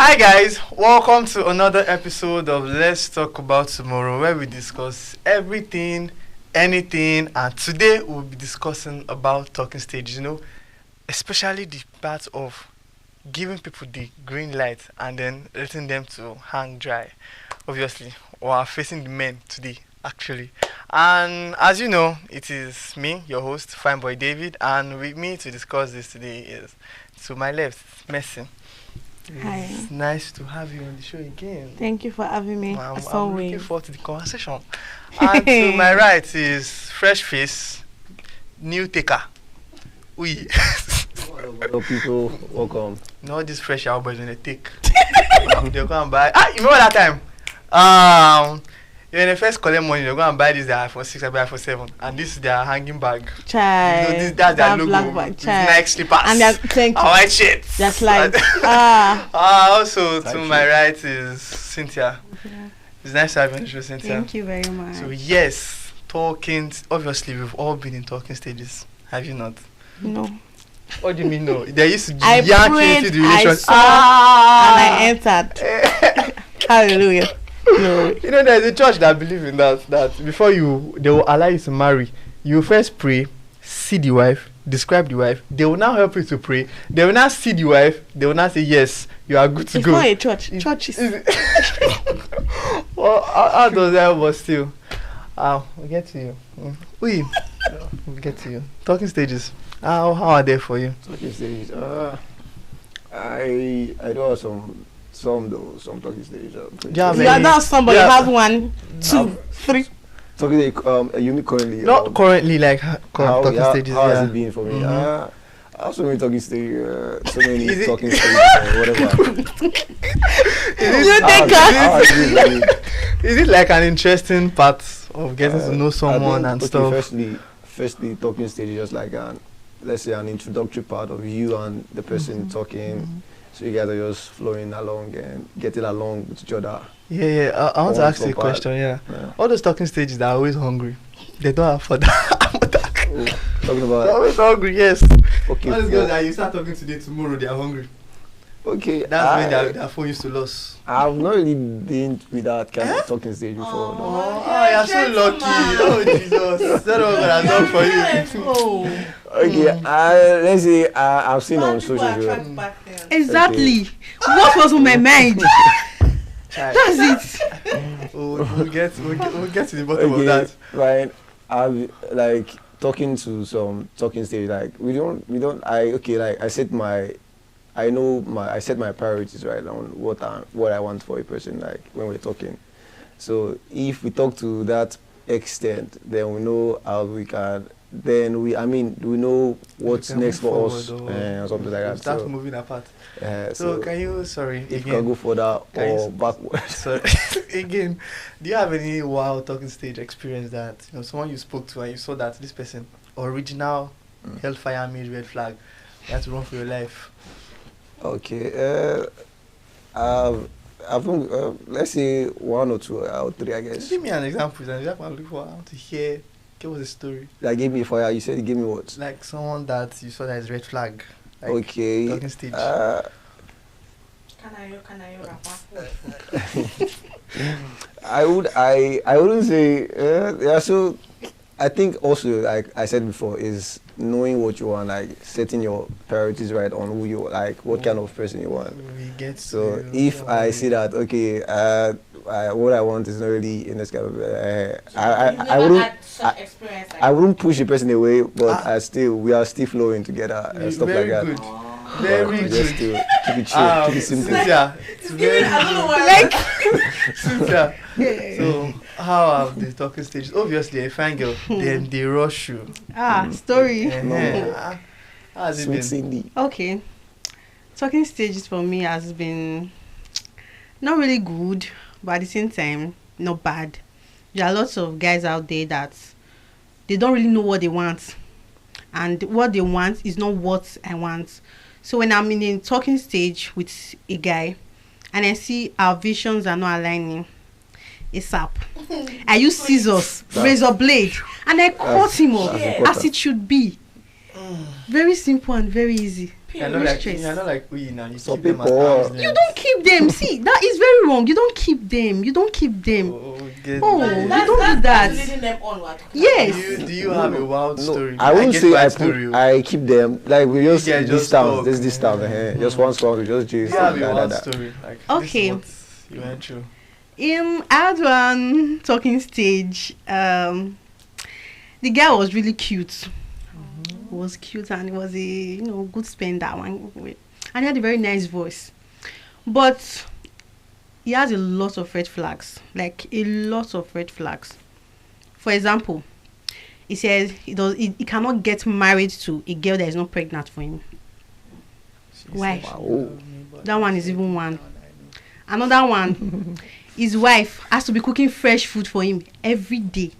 Hi guys, welcome to another episode of Let's Talk About Tomorrow, where we discuss everything, anything, and today we'll be discussing about talking stages, especially the part of giving people the green light and then letting them to hang dry. Obviously, we are facing the men today, actually. And as you know, it is me, your host, Fine Boy David, and with me to discuss this today is to my left, Messi. Hi. It's nice to have you on the show again. Thank you for having me. I'm As looking always. forward to the conversation. And to my right is fresh face, new taker. We. Hello, people, welcome. Not this fresh out boys when they take. They'll go and buy. You remember that time? When they first collect money, they're going to buy this their iPhone 6 or iPhone 7, and this is their hanging bag. Child. That's their that logo. black bag, With child. Nike slippers. And they're thank you. White shit. That's like Also, to Thank my you. right is Cynthia. Yeah. It's nice to have you on the show, Cynthia. Thank you very much. So yes, talking. Obviously, we've all been in talking stages. Have you not? No. What do you mean no? They used to I yank prayed, into the I relation. saw, and I entered. Hallelujah. No. There's a church that believes in that before they will allow you to marry, you first pray, see the wife, describe the wife. They will now help you to pray. They will now see the wife. They will now say yes, you are good to It's go. not a church. Churches. Well, how does that work still? We'll get to you. We'll get to you. Talking stages. How are they for you? Talking stages. I do have some talking stages. Yeah, You are not somebody. Yeah. Have 1, 2, 3. Talking unique currently. Not currently like talking stages. How has Yeah. it been for me? Mhm. I have so many talking stages. So many Is it- talking stages. Whatever. You take How us. has it been for me? Is it like an interesting part of getting to know I someone think, and okay, stuff? Firstly, talking stage is just like let's say an introductory part of you and the person talking. So you guys are just flowing along and getting along with each other. Yeah. I want to One ask you a some part. question. Yeah. Yeah. All those talking stages that are always hungry. They don't have for that. Oh, talking They're about always hungry. Yes. okay. All these girls that you start talking today, tomorrow they are hungry. Okay, That's when their phone used to lose. I've not really been with that kind of talking stage before. No. Oh, you're so lucky. Oh, Jesus. That's what God has done for you. Oh. Okay, let's say I've seen on social media. Exactly. What was on my mind? Child. That's it. We'll get to the bottom of that. Right. I've like talking to some talking stage. Like we don't. Like I set my priorities right on what I want for a person. Like when we're talking. So if we talk to that extent, then we know how we can. Then we know what's can next move for us forward or something like that. Start So, moving apart. so So can you, sorry, if you can again, go further Can you or s- backward. sorry, again, do you have any wild talking stage experience that, someone you spoke to and you saw that this person, original, hellfire made red flag, you had to run for your life? Okay. I've let's say 1 or 2 or 3, I guess. Give me an example. An example I'm looking for. I want to hear. Give us a story. That gave me fire. You said you gave me what? Like someone that you saw that is red flag. Like Okay. talking stage. I wouldn't say yeah. So I think also, like I said before, is knowing what you want, like setting your priorities right on who you like, what kind of person you want. We get So to- if I see that okay, what I want is not really in this kind of I wouldn't push the person away, but we are still flowing together and stuff very like that. good. But Very just good. to keep it chill, keep it simple. Cynthia, it's very Like. Cynthia. So how have the talking stages? Obviously, a fine girl, then they rush you. Story. How has it Sweet been? Cindy. Okay. Talking stages for me has been not really good, but at the same time, not bad. There are lots of guys out there that they don't really know what they want. And what they want is not what I want. So when I'm in a talking stage with a guy and I see our visions are not aligning, it's up. I use scissors, razor blade, and I cut him off that's important. as it should be. Very simple and very easy. You're not like we now. You Some keep them at people arm's are- length. You don't keep them. See, that is very wrong. You don't keep them. You don't keep them. Get Oh, it. you don't do that. Leading them onward. Yes. Do you have a wild story? I wouldn't get say wild I story. I keep them like we just guys this just town, talk. this town, just one song, we just Do just you have a da, da, wild da. story? Like, Okay. This is what you went through. I had one talking stage. The guy was really cute. He was cute and he was a good spender one way. And he had a very nice voice. But he has a lot of red flags. Like a lot of red flags. For example, he says he cannot get married to a girl that is not pregnant for him. Why? Wow. That one is even one. Another one, his wife has to be cooking fresh food for him every day.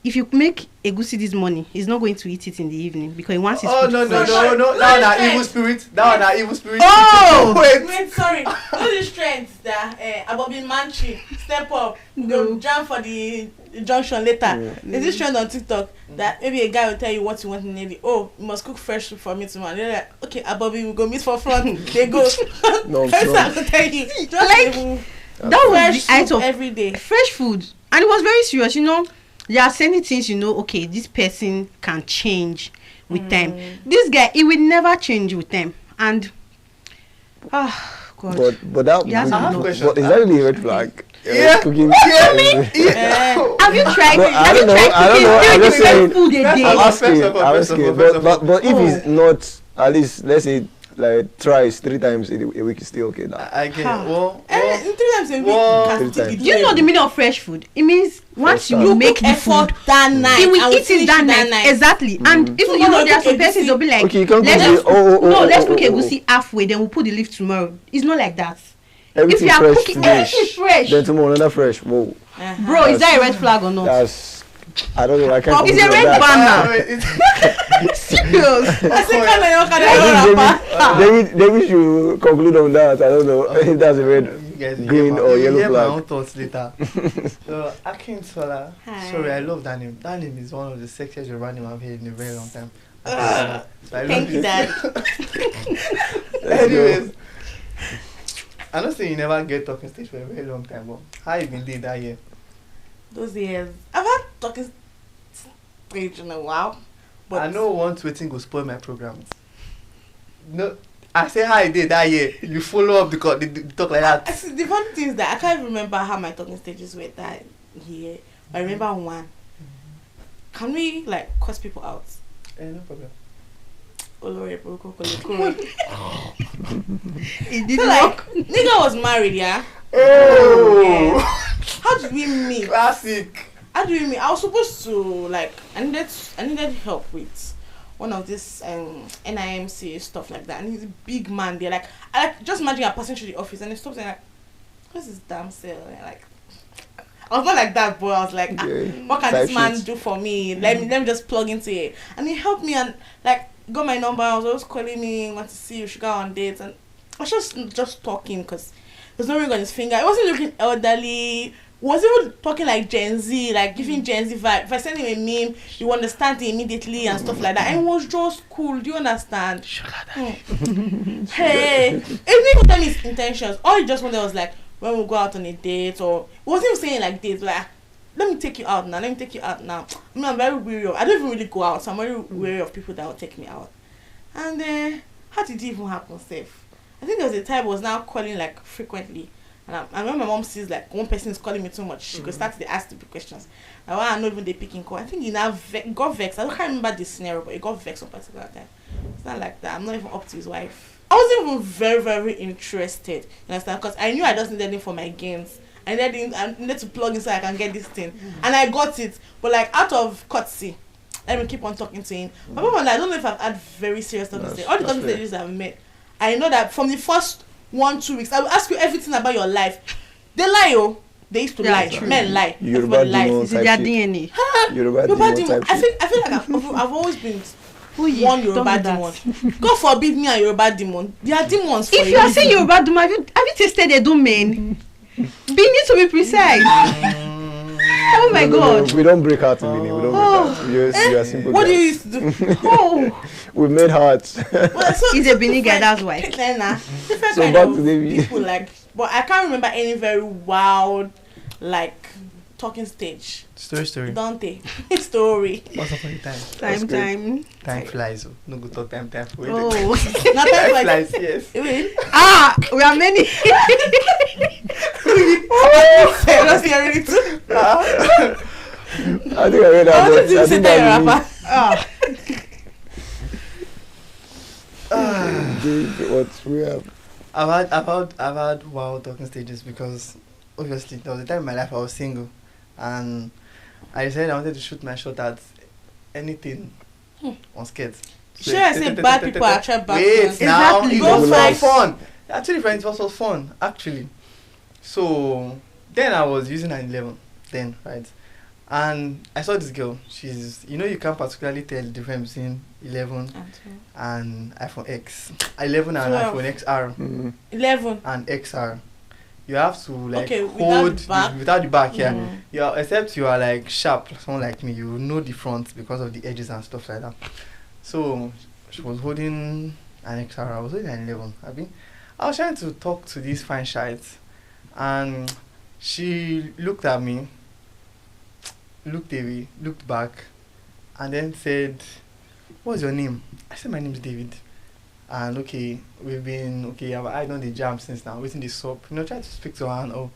If you make egusi this morning, he's not going to eat it in the evening because he wants his Oh food no! fresh. That one are evil spirit. That one are evil spirit. Oh! Wait. Sorry. All these trends that Abobi Manchi step up, go jam for the junction later. There's this trend on TikTok that maybe a guy will tell you what you want in the oh, you must cook fresh food for me tomorrow. They're like, okay, Abobi, we go meet for front. They go. No, First no. I will tell you, just Like, that was fresh the height soup of every day. fresh food. And it was very serious, There are certain things, okay, this person can change with time. This guy, he will never change with time. And, God. But that Yes, I have but questions. is that really a red flag? Yeah. Cooking. Have you tried But it? I Have you don't know, tried I don't cooking know, I'm three just saying- different food a That's day? I'm all. asking. First of all, I'm first of asking. all, first of all. But if it's not at least let's say like thrice, 3 times a week is still okay now. I get it. Ha. Well, And 3 times a week, Well, you can 3 still times. be Do you know the doing meaning of fresh food? It means once Fresh you start. make the effort food, that night. he will and eat it that night. Exactly. And if So you now know there are cook some persons, egusi. they'll be like, Okay, you can't let's cook just it. let's cook egusi halfway, then we'll put the leaf tomorrow. It's not like that. Everything if you are fresh cooking today. everything fresh, Then tomorrow another fresh. Whoa. bro, is that a red flag or not? That's I don't know. I can't. It's a conclude red on that. banner. Serious. I think I'm I think David should conclude on that. I don't know if that's a red. you guys will Green hear or you'll yellow hear my flag. own thoughts later. So, Akintola. Hi. Sorry, I love that name. That name is one of the sexiest Yoruba name I've heard in a very long time. So I love Thank you, it. Dad. Anyways, I don't say you never get talking stage for a very long time, but how you been doing that year? Those years. I've had talking stage in a while. But I know one waiting go spoil my programs. No, I say how you did that year. You follow up the talk like that. The funny thing is that I can't remember how my talking stages were that year. But I remember one. Can we curse people out? No problem. Olore Boko Kolekore. It So didn't work. nigga was married, yeah? Oh, How did we meet? classic. How do you mean? I was supposed to I needed help with one of this NIMC stuff like that, and he's a big man there. I just imagine I'm passing through the office and he stops and what's this damn cell? And I was not like that, but I was like, what can this man do for me? Let me just plug into it. And he helped me and got my number. I was always calling me, want to see you, should go on dates, and I was just talking because there's no ring on his finger. It wasn't looking elderly. Was even talking like Gen Z, giving Gen Z vibe. If I send him a meme, you understand it immediately and stuff like that. And it was just cool. Do you understand? Hey, it didn't even tell me his intentions. All he just wanted was when we go out on a date, or he wasn't even saying dates, let me take you out now. I mean, I'm very weary of. I don't even really go out, so I'm very wary of people that will take me out. And how did it even happen, safe? I think there was a time I was now calling frequently. And when my mom sees one person is calling me too much, she could start to ask stupid questions. And why I'm not even the picking call. I think he now got vexed. I can't remember the scenario, but he got vexed on particular time. It's not like that. I'm not even up to his wife. I wasn't even very, very interested. You understand? Because I knew I just needed him for my games. I needed to plug in so I can get this thing. And I got it. But out of courtesy, let me keep on talking to him. But I don't know if I've had very serious talking stages. All the talking stages I've met, I know that from the first 1-2 weeks, I will ask you everything about your life. They lie, oh. They used to lie. True. Men lie. Yoruba Everybody lies. demon It's in type their shit. DNA. Yoruba Yoruba demon demon. type I shit. feel like I've always been Who you? one Don't Yoruba do that. demon. God forbid me and Yoruba demon. They are demons for If a you are reason. saying Yoruba Duma, have you tasted a domain? Be need to be precise. Oh my God. We don't break hearts, Minnie. We don't break hearts. We are simple What do you guys. used to do? Oh, We made hearts. Well, so he's a Benin guy, that's why. Different So kind back of to the- people like, but I can't remember any very wild like talking stage. Story. Dante story. What's up on the time? Time. Time flies. Oh. No good talk time. Oh. Not Time like flies, yes. wait. We are many. Just hearing it too. I think I read that. I wanted I to say think that that rapper. what we have. I've had wild talking stages because obviously there was a time in my life I was single, and I decided I wanted to shoot my shot at anything on skirts. Sure, I say bad people attract bad Wait, ones. now Exactly. it Go was fight. for fun. Actually, friends, it was for fun. Actually, so then I was using an 11 then, right? And I saw this girl. She's, you can't particularly tell the difference between 11 and iPhone X, 11 and 12. iPhone XR 11. and XR. You have to like Okay, without hold the back. without the back, yeah. Mhm. Yeah, except you are like sharp, someone like me, you know the front because of the edges and stuff like that. So she was holding an XR, I was holding an 11. I was trying to talk to these fine shites, and she looked at me, looked away, looked back, and then said, "What's your name?" I said, "My name is David." And okay, I done the jam since now, waiting the soap, try to speak to her and all.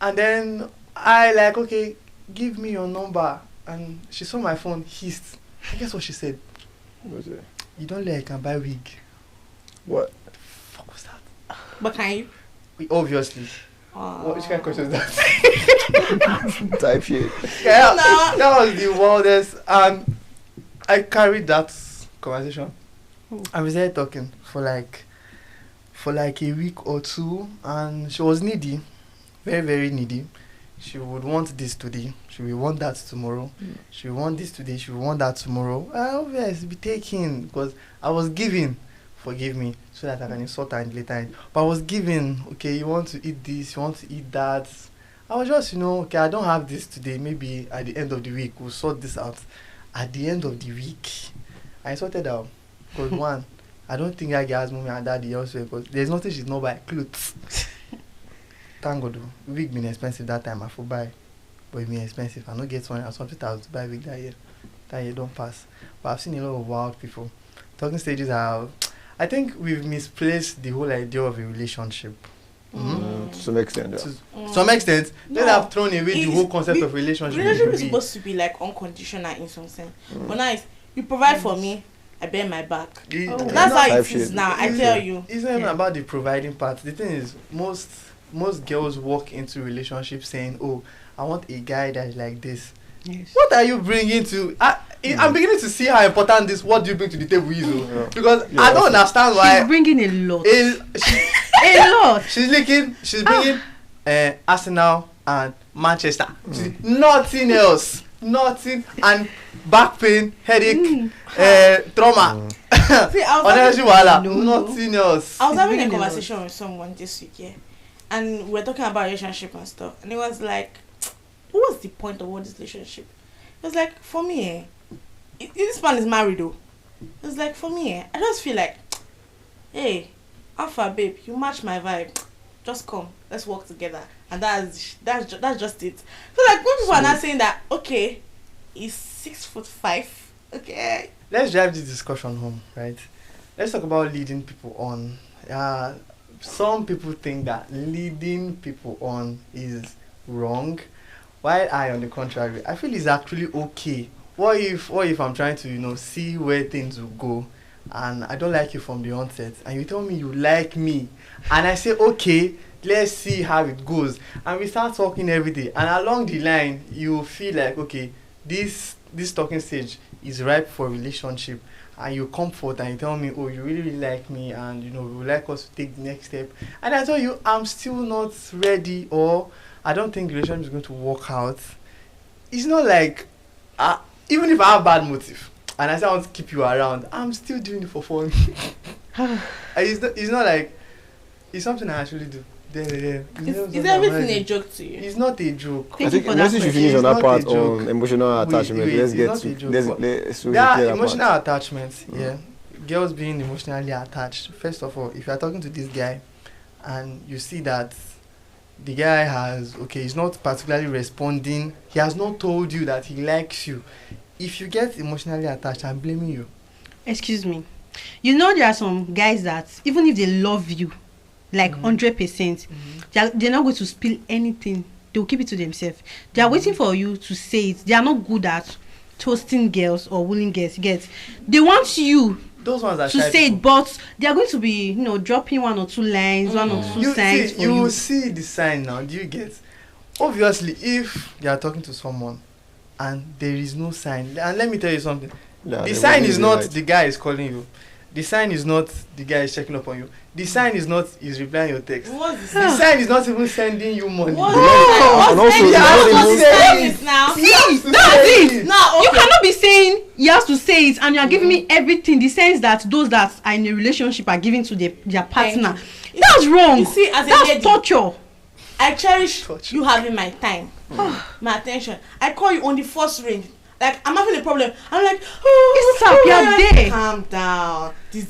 And then I like, okay, give me your number. And she saw my phone, hissed. I guess what she said? What's it? You don't like I can buy wig. What? What the fuck was that? But can you? Obviously. Which kind of question is that? Type shit. Yeah, No. that was the wildest. And I carried that conversation. And we started talking for like a week or two, and she was needy, very very needy. She would want this today, she will want that tomorrow. She will want this today, she will want that tomorrow. Obviously be taking, because I was giving, forgive me, so that I can insult her later. But I was giving, okay, you want to eat this, you want to eat that. I was just, okay, I don't have this today, maybe at the end of the week we'll sort this out. At the end of the week, I sorted out. Because one, I don't think that girl's mommy and daddy also, because there's nothing she's not buy clothes. Thank God, wig been expensive that time. I for buy, but it been expensive. I not get one or something to buy wig that year. That year don't pass. But I've seen a lot of wild people. Talking stages are. I think we've misplaced the whole idea of a relationship. To some extent, yeah. To some extent, they No. have thrown away the It's- whole concept we- of relationship. Relationship is supposed to be like unconditional in some sense. But now it's, you provide for me, I bear my back. That's how Type it is shit. now. I It's- tell you. It's not even Yeah. about the providing part. The thing is, most girls walk into relationships saying, "Oh, I want a guy that is like this." Yes. What are you bringing to? I'm beginning to see how important this. What do you bring to the table is, Yeah. because Yeah, I don't understand She's why. bringing a lot. She, A lot. she's bringing Arsenal and Manchester. Nothing else. Nothing, and back pain, headache, trauma. See, I was Honestly, having, voila. No. Nothing else. I was having a Really conversation with someone this week, yeah, and we were talking about relationship and stuff, and it was like, what was the point of all this relationship? It was like, for me, this man is married though. It was like, for me, I just feel like, hey, Alpha babe, you match my vibe. Just come, let's work together, and that's just it. So like when people are not saying that, okay, he's 6'5", okay. Let's drive this discussion home, right? Let's talk about leading people on. Some people think that leading people on is wrong, while I, on the contrary, I feel it's actually okay. What if I'm trying to, see where things will go, and I don't like you from the onset, and you tell me you like me, and I say, okay, let's see how it goes, and we start talking every day, and along the line, you feel like, okay, this talking stage is ripe for relationship, and you come forth and you tell me, oh, you really, really like me, and we would like us to take the next step, and I tell you I'm still not ready, or I don't think relationship is going to work out. It's not like even if I have bad motive and I say I want to keep you around, I'm still doing it for fun. It's not like it's something I actually do. Is everything a joke to you? It's not a joke. I Thank you think for that let's finish It's on that not part a joke. on emotional attachment. Wait, Let's it's get not to a joke, let's but let's There are clear that emotional part. attachments, yeah. Girls being emotionally attached. First of all, if you are talking to this guy and you see that the guy he's not particularly responding, he has not told you that he likes you. If you get emotionally attached, I'm blaming you. Excuse me. You know there are some guys that even if they love you, like 100%, they're not going to spill anything. They'll keep it to themselves. They are waiting for you to say it. They are not good at toasting girls or wooing girls. Get? They want you Those ones are to shy say it, people. but they are going to be, dropping 1 or 2 lines, 1 or 2 signs for you you. will see the sign now. Do you get? Obviously, if you are talking to someone and there is no sign, and let me tell you something. Yeah, The they sign will is be not right. the guy is calling you. The sign is not the guy is checking up on you. The sign is not he's replying your text. What's The sign is not even sending you money. What's And also, he it's has not to even- say this now? He has to That's say it. Now, okay. You cannot be saying he has to say it and you are giving me everything. The sense that those that are in a relationship are giving to their partner. you. That's wrong. You see, as a That's lady, torture. I cherish Touch. you having my time, my attention. I call you on the first ring. Like, I'm having a problem. I'm like, It's up, you're yeah. there. Calm down. This.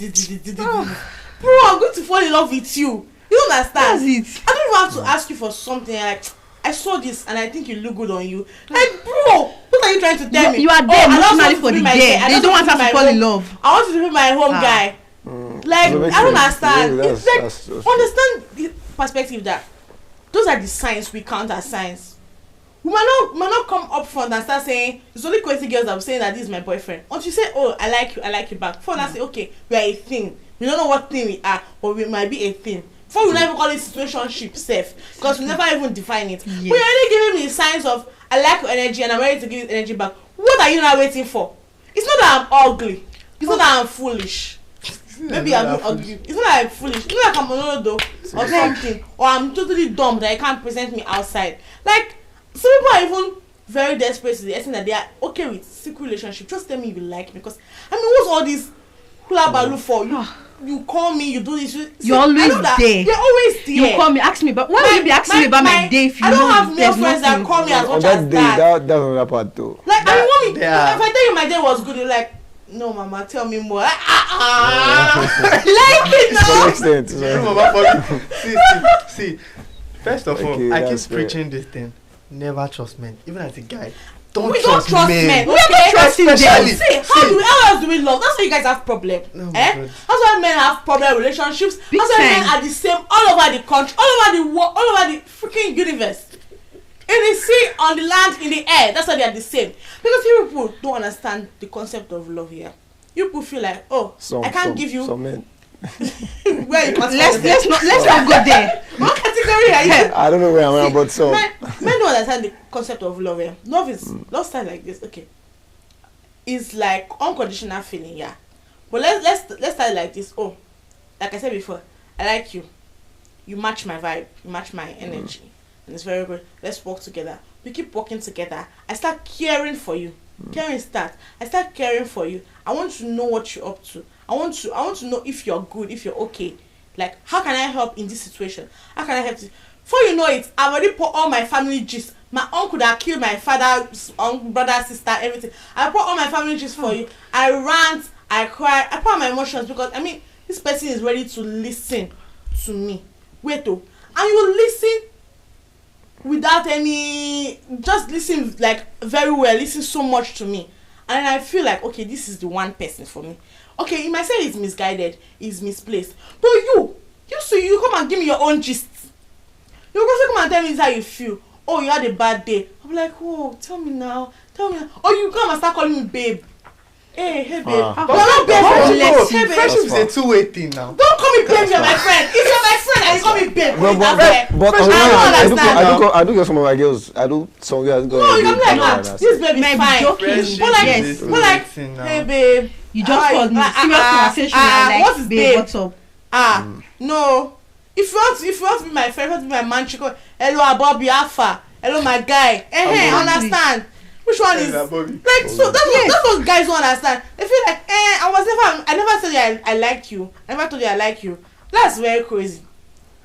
Bro, I'm going to fall in love with you. You don't understand? That's it. I don't even have to ask you for something. Like, I saw this and I think you look good on you. Like, bro, what are you trying to tell me? You are there I just emotionally want to for be the my girl. I They just don't want want to her be to my fall in home- love. I want you to be my home Ah. guy. Like, That makes I don't sense. understand. Yeah, It's like, that's understand the perspective that those are the signs we count as signs. We might not come up front and start saying it's only crazy girls that I'm saying that this is my boyfriend. Once you say, oh, I like you back, before I say, okay, we are a thing. We don't know what thing we are, but we might be a thing. Before we never call it situationship safe, because we never even define it. Yes. But you're already giving me signs of I like your energy and I'm ready to give you energy back. What are you now waiting for? It's not that I'm ugly. It's not that I'm foolish. Maybe I'm not ugly. It's not that I'm foolish. It's not like I'm monodo or something, or I'm totally dumb that I can't present me outside. Like, some people are even very desperate to the extent that they are okay with secret relationship. Just tell me you like me, because I mean, what's all this hula baloo for? You call me, you do this. You're always I know that there. You're always there. You call me, ask me, but why would you be asking me about my day if you I don't know have male there's friends that nothing? call me as on much that as day, that. that's another part though. Like, I mean, when They are- if I tell you my day was good, you're like, no, mama, tell me more. Like, like it To some now. extent. No, So. Mama, for me. See. First of all, Okay, I keep that's fair. preaching this thing. Never trust men. Even as a guy, don't We don't trust men. We are not trusting them. Especially- See, how else do we love? That's why you guys have problem. Oh my Eh? God. That's why men have problem relationships. Big That's why men time. are the same all over the country, all over the world, all over the freaking universe. In the sea, on the land, in the air. That's why they are the same. Because you people don't understand the concept of love here. You people feel like, oh, I can't give you some men. where you can Let's not go there. What category are you? I don't know where I'm at, but some. Men don't understand the concept of love. Yeah. Love style like this. Okay, it's like unconditional feeling, yeah. But let's start like this. Oh, like I said before, I like you. You match my vibe. You match my energy, and it's very good. Let's work together. We keep working together. I start caring for you. Caring start. I start caring for you. I want to know what you're up to. I want to know if you're good, if you're okay. Like, how can I help in this situation? How can I help you? Before you know it, I've already put all my family gist. My uncle that killed my father, brother, sister, everything. I put all my family gist for you. I rant, I cry, I put all my emotions, because I mean, this person is ready to listen to me. Wait, oh, and you listen without any, just listen like very well, listen so much to me, and I feel like, okay, this is the one person for me. Okay, you might say it's misguided, it's misplaced, but you come and give me your own gist. You also come and tell me how you feel. Oh, you had a bad day. I'm like, oh, tell me now. Or you come and start calling me babe. Hey babe. You're not babe. Hey, babe. Friendship is a two-way thing now. Don't call me babe, you're my friend. If you're my friend and you call me babe, No, that's fair. but I don't understand. I do get some of my girls. I do some girls go. No, you can be like that. This babe Might is be fine. joking. Friendship But like, is a but like, two-way thing now. hey babe. You just called me serious conversation and what like, is babe, babe? what's up? No. If you want to be my friend, if you want to be my man, chico, hello, Bobby Alpha. Hello, my guy. Understand? Which one is Hello, Bobby. like, so that's what guys don't understand. They feel like, I never told you I like you. I never told you I like you. That's very crazy.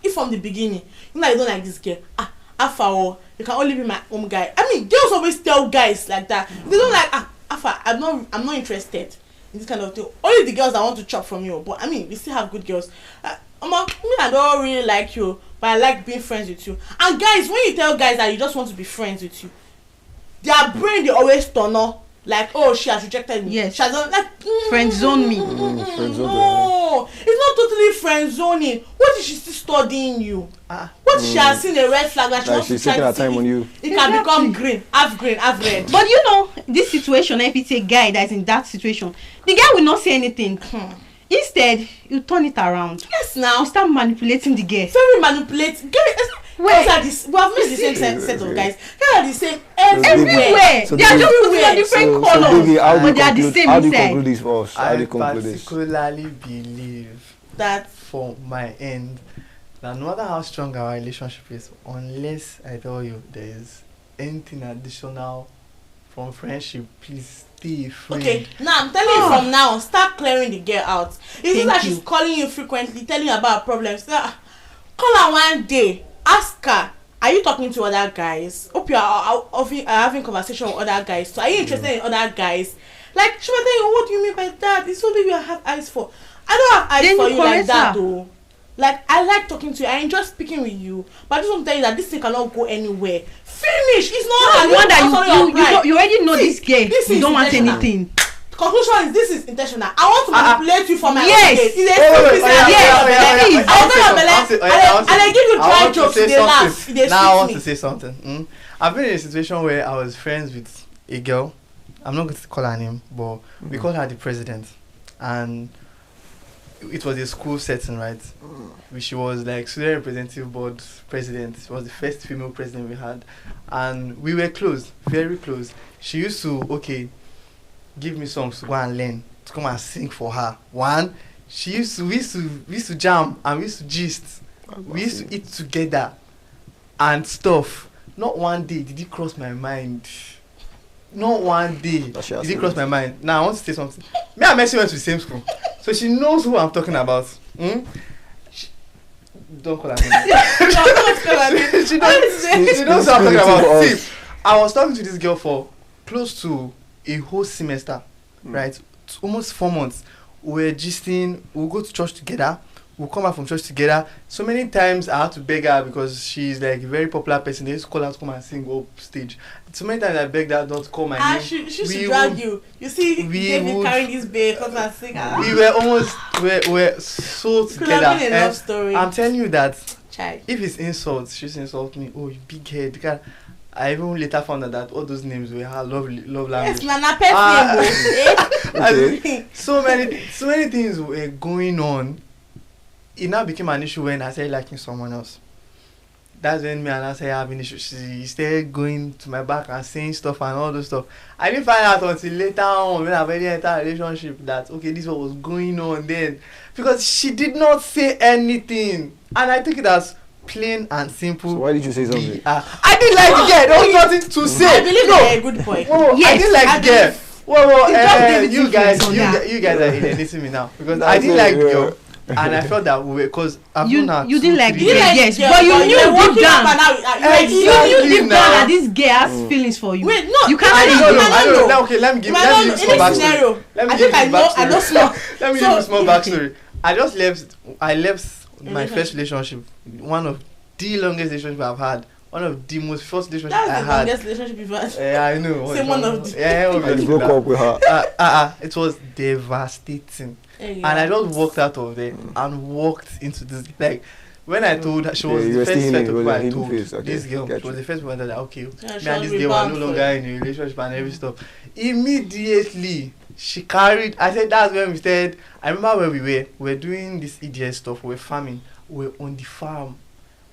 if from the beginning, you know, I don't like this girl. Alpha, you can only be my own guy. I mean, girls always tell guys like that. They don't like Alpha. I'm not interested in this kind of thing. Only the girls that want to chop from you. But I mean, we still have good girls. I don't really like you, but I like being friends with you. And guys, when you tell guys that you just want to be friends with you, their brain they always turn on. Like, oh, she has rejected me. Yes. She has done like Friend zone me. Friend zone. No, it's not totally friend zoning. What if she's still studying you? What if she has seen a red flag that she Like wants she's to try taking her to see time if on you. it can become green, half red. But you know, this situation, if it's a guy that is in that situation, the guy will not say anything. Instead, you turn it around. Yes, now You start manipulating the girl. very manipulate. Guys are this. We have made the same set of guys. Guys are the same everywhere. So They are David- just putting on different So colors, David, how do you but they are the conclude? same How do you inside. conclude this for us? How do I you conclude this? particularly believe That from my end that no matter how strong our relationship is, unless I tell you there is anything additional from friendship, please stay free. okay. Now I'm telling you from now, start clearing the girl out. It's Thank like you. she's calling you frequently, telling you about her problems. Call her one day, ask her, are you talking to other guys? Hope you are having conversation with other guys. So are you interested in other guys? Like she might tell you, what do you mean by that? It's something you have eyes for. I don't have eyes Then for you you like correct that her. though. Like I like talking to you, I enjoy speaking with you, but I just want to tell you that this thing cannot go anywhere. Finish. It's not No, the one that you already know See, this girl. this You is don't want intentional. anything. Conclusion is this is intentional. I want to manipulate you for my Yes. own gain. It's a Wait, stupid wait, thing. yeah, Yes. yeah, yeah, yeah, I'll tell your I want to say belle, and I give you I dry want to jokes. say They laugh. something. They Now I want sweet to me. say something. I've been in a situation where I was friends with a girl. I'm not going to call her name, but we called her the president, and it was a school setting, right? She was like student representative board president. She was the first female president we had, and we were close, very close. She used to give me songs to go and learn, to come and sing for her. One, we used to jam and we used to gist. We used to eat together and stuff. Not one day did it cross my mind. Not one day That she did has it cross it. my mind. Now I want to say something. Me and Mercy went to the same school, so she knows who I'm talking about. Don't call her name. she knows who I'm talking about. See, I was talking to this girl for close to a whole semester, right? Almost 4 months. We were gisting, we'll go to church together, we'll come back from church together. So many times I had to beg her because she's like a very popular person. They used to call her to come and sing up stage. So many times I begged her not to call my name. She should We drag would- you. You see we David would- carrying this babe, come and sing. We were almost, we're so Could have together. been a love story. I'm telling you that Child. if it's insults, she used to insult me. Oh, you big head. God, I even later found out that all those names were her love language. Yes, Nana pet Ah. name. Okay. so many things were going on. It now became an issue when I started liking someone else. That's when me and her started having issues. She started going to my back and saying stuff and all those stuff. I didn't find out until later on when I already entered a relationship that okay, this is what was going on then. Because she did not say anything. And I took it as plain and simple. So why did you say something? I didn't like the girl. There was nothing to say. I believe no. you're a good boy. Whoa, I Yes, didn't like I the girl. believe- Whoa, It's just David's you guys, influence on that. you guys are alienating me now because I That's didn't it, like the yeah. girl, and I felt that we were because I've You known her. you didn't like the You girl, like yes, the girl, but you you're knew deep walking up down. and down, Exactly. You knew deep now. down that this girl has feelings for you. Wait, no. You can't I lie. don't know. I I don't don't know. know. Okay, let me give I you don't know. small In this backstory. scenario, Let me I give think you I know backstory. small. Let me So- give you small backstory. I left my Relationship. first relationship, one of the longest relationships I've had, one of the most first relationships That's I the had. longest relationship you've had. Yeah, I know. Same one of the- Yeah, And you obviously. broke up with her. It was devastating. There you And I go. just walked out of there and walked into this. Like, when I told her, she was Yeah, you the were first still set in of it, people I hidden told. face, okay, This girl, got she was you. the first one that, okay, Yeah, me she and was this girl were rebound no for longer in a relationship and every stuff. Immediately, she carried, I said that's when we started. I remember where we were doing this EDS stuff, we were farming, we were on the farm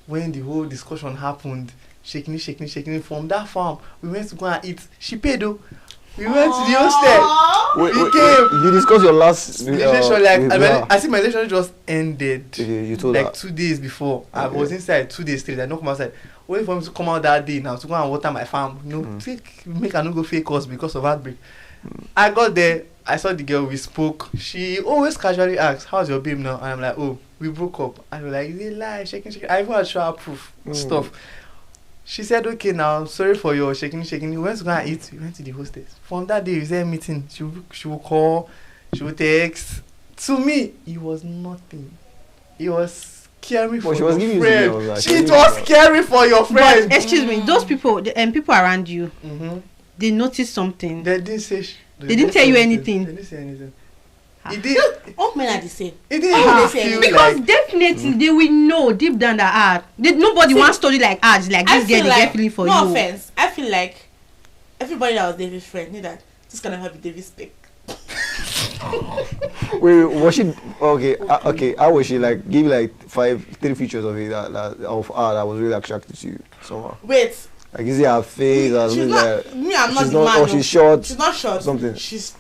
when the whole discussion happened. Shaking it. From that farm, we went to go and eat. She paid though. We went to the hostel. Wait, We wait, came. you discussed your last Relationship, like, with I her. think my relationship just ended. Okay, you told Like her. 2 days before. I Okay. was inside 2 days straight. I don't come outside. Waiting for me to come out that day now to go and water my farm. You know, make I no go fake us because of heartbreak. I got there. I saw the girl, we spoke. She always casually asks, "How's your babe now?" And I'm like, "Oh, we broke up." And we're like, "Is it lie? Shaking. I even had to show her proof stuff." She said, "Okay, now sorry for your shaking. We went to go and eat. We went to the hostess. From that day, we said meeting. She will call, she will text. To me, it was nothing. It was scary for your friend. It was scary for your friend. But, excuse me, those people and people around you, they noticed something. They didn't say. They didn't tell you anything. They didn't say anything. It did. All men are the same. It didn't feel because like, definitely they will know deep down their heart. Nobody wants story like ours. Like this girl, they get feeling for you. No offense. I feel like everybody that was David's friend knew that this can never be David's pick. Wait, was she okay? Okay, how was she like? Give like 3 features of it of her that was really attracted to you somehow. Wait. Like, is it her face or something like? Me, I'm not the man. Or she's short. She's not short. Something. She's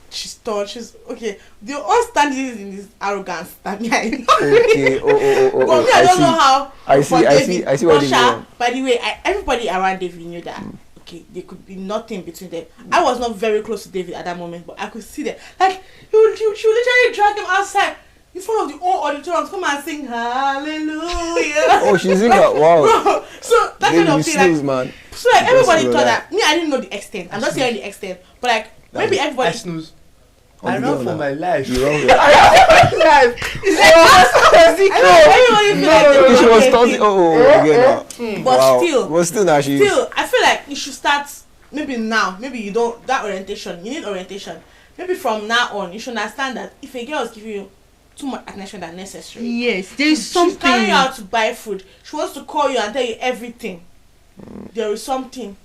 tall. She's okay. They all stand in this arrogance. That me, I know. Okay. Oh. But me, I don't know how. I see what you mean. By the way, everybody around David knew that. Okay, there could be nothing between them. I was not very close to David at that moment, but I could see that. Like, she would literally drag him outside in front of the whole auditorium to come and sing hallelujah. Oh, she's singing that. Wow. Bro, so that kind of thing, like, man. so like everybody thought that. Me, I didn't know the extent. I'm not saying the extent, but like maybe everybody. I snooze. I ran for my life. You ran for my life. Everybody feel like she was starting. Oh, but still now she. Still, I feel like you should start. Maybe now, maybe you don't. That orientation, you need orientation. Maybe from now on, you should understand that if a girl is giving you too much attention than necessary. Yes, there is something. She's carrying you out to buy food. She wants to call you and tell you everything. There is something.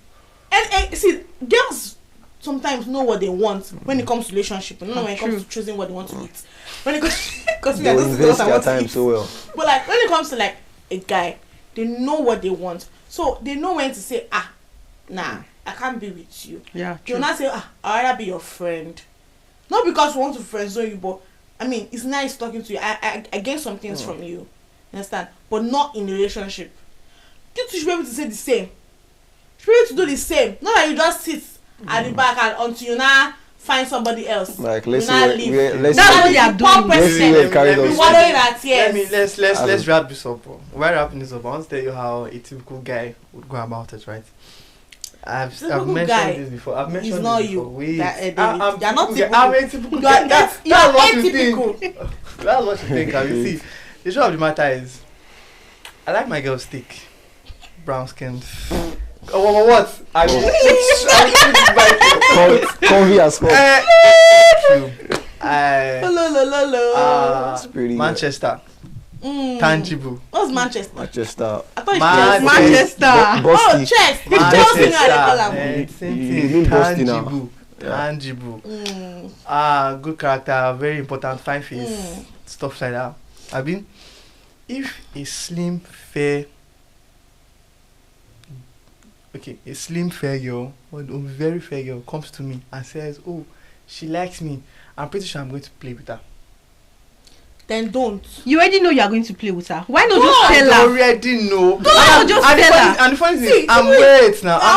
And see, girls sometimes know what they want when it comes to relationship. You know, when it comes to choosing what they want to eat. When it comes, because they invest their time so well. But like when it comes to like a guy, they know what they want. So they know when to say, nah, I can't be with you. Yeah. They'll not say, I'd rather be your friend. Not because we want to friend zone you, but I mean, it's nice talking to you. I get some things from you. You understand? But not in a relationship. You two should be able to say the same. You should be able to do the same. Not that you just sit at the back and until you now find somebody else. Like, let's that's what they are doing. Let's wrap this up. While wrapping this up, I want to tell you how a typical guy would go about it, right? I've mentioned this before. I've mentioned not this before. Wait. You're not typical. I'm a typical guy. That's what you think. That's what you think. You see, the truth of the matter is, I like my girls thick, brown skinned. Oh, what? I mean, Convy as fuck. Manchester. Tangible. What's Manchester? Manchester. I thought it was Manchester. Oh, chest. The Tangible. Tangible. Good character, very important, fine face, stuff like that. I mean, if a slim, fair girl, or a very fair girl comes to me and says, "Oh, she likes me," I'm pretty sure I'm going to play with her. Then don't. You already know you are going to play with her. Why not just tell her? I already know. Why not just tell her? And the funny thing is, I'm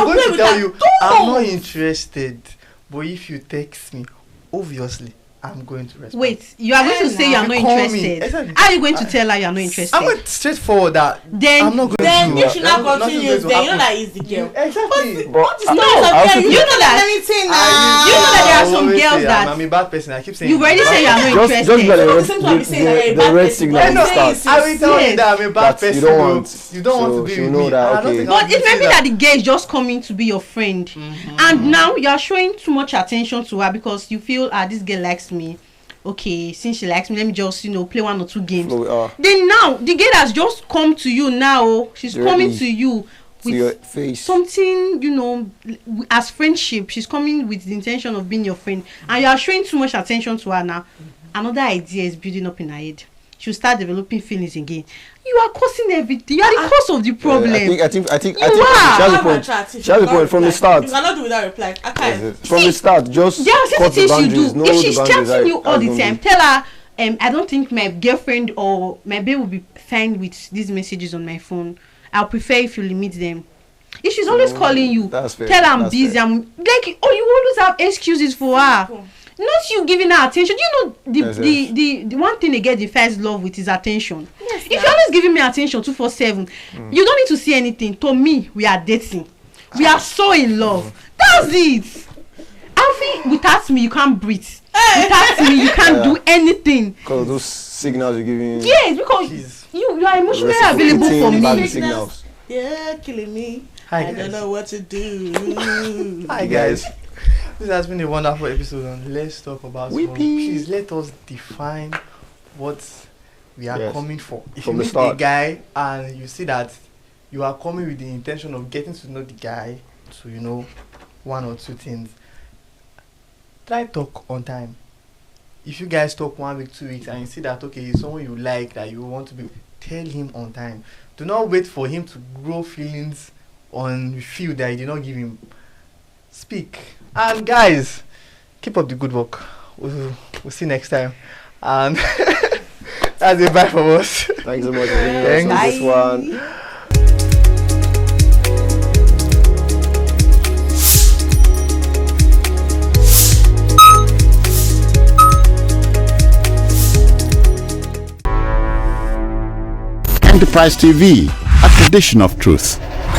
going to tell you, I'm not interested. But if you text me, obviously, I'm going to respond. Wait, you are going to say you are not interested. Exactly. How are you going to tell her you are not interested? I'm going straightforward that then I'm not going then to. Then you should not continue. Then you know that is the girl. Exactly. But you know that anything now. You know that there are some girls that I'm a bad person. I keep saying you already say you are not interested. The red signal starts. I will tell you that I'm a bad person. You don't want to be with me. But it may be that the girl is just coming to be your friend, and now you are showing too much attention to her because you feel this girl likes me. Okay, since she likes me, let me just play 1 or 2 games. Then now the girl has just come to you now. She's coming to you with your face. Something, as friendship. She's coming with the intention of being your friend, and you are showing too much attention to her now. Another idea is building up in her head. She'll start developing feelings again. You are causing everything. You are the cause of the problem. I think she has a point from the start. You cannot do without replying. From the start, just cut the boundaries. If she's chatting you all the time, tell her, I don't think my girlfriend or my babe will be fine with these messages on my phone. I'll prefer if you limit them. If she's always calling you, tell her I'm busy. I'm like, you always have excuses for her. Not you giving her attention. You know Yes, the one thing they get the first love with is attention. Yes, If you're always giving me attention 247, you don't need to see anything. To me, we are dating. We are so in love. That's it. Alfie, without me, you can't breathe. Without me, you can't do anything. Because those signals you're giving. Yes, because Please. you are emotionally reciprocating available for back the me. signals. Yeah, killing me. Hi, I guys. don't know what to do. Hi guys. This has been a wonderful episode on Let's Talk About Weepy. Tomorrow. Please let us define what we are Yes. coming for. If From you the meet a start. guy and you see that you are coming with the intention of getting to know the guy to, you know, one or two things, try talk on time. If you guys talk 1 week, 2 weeks, and you see that okay, he's someone you like, that you want to be, tell him on time. Do not wait for him to grow feelings on you feel that you did not give him. Speak. And guys, keep up the good work. We'll see you next time. And that's a bye from us. Thanks so much for being with us on Thanks. this one. Enterprise TV, a tradition of truth.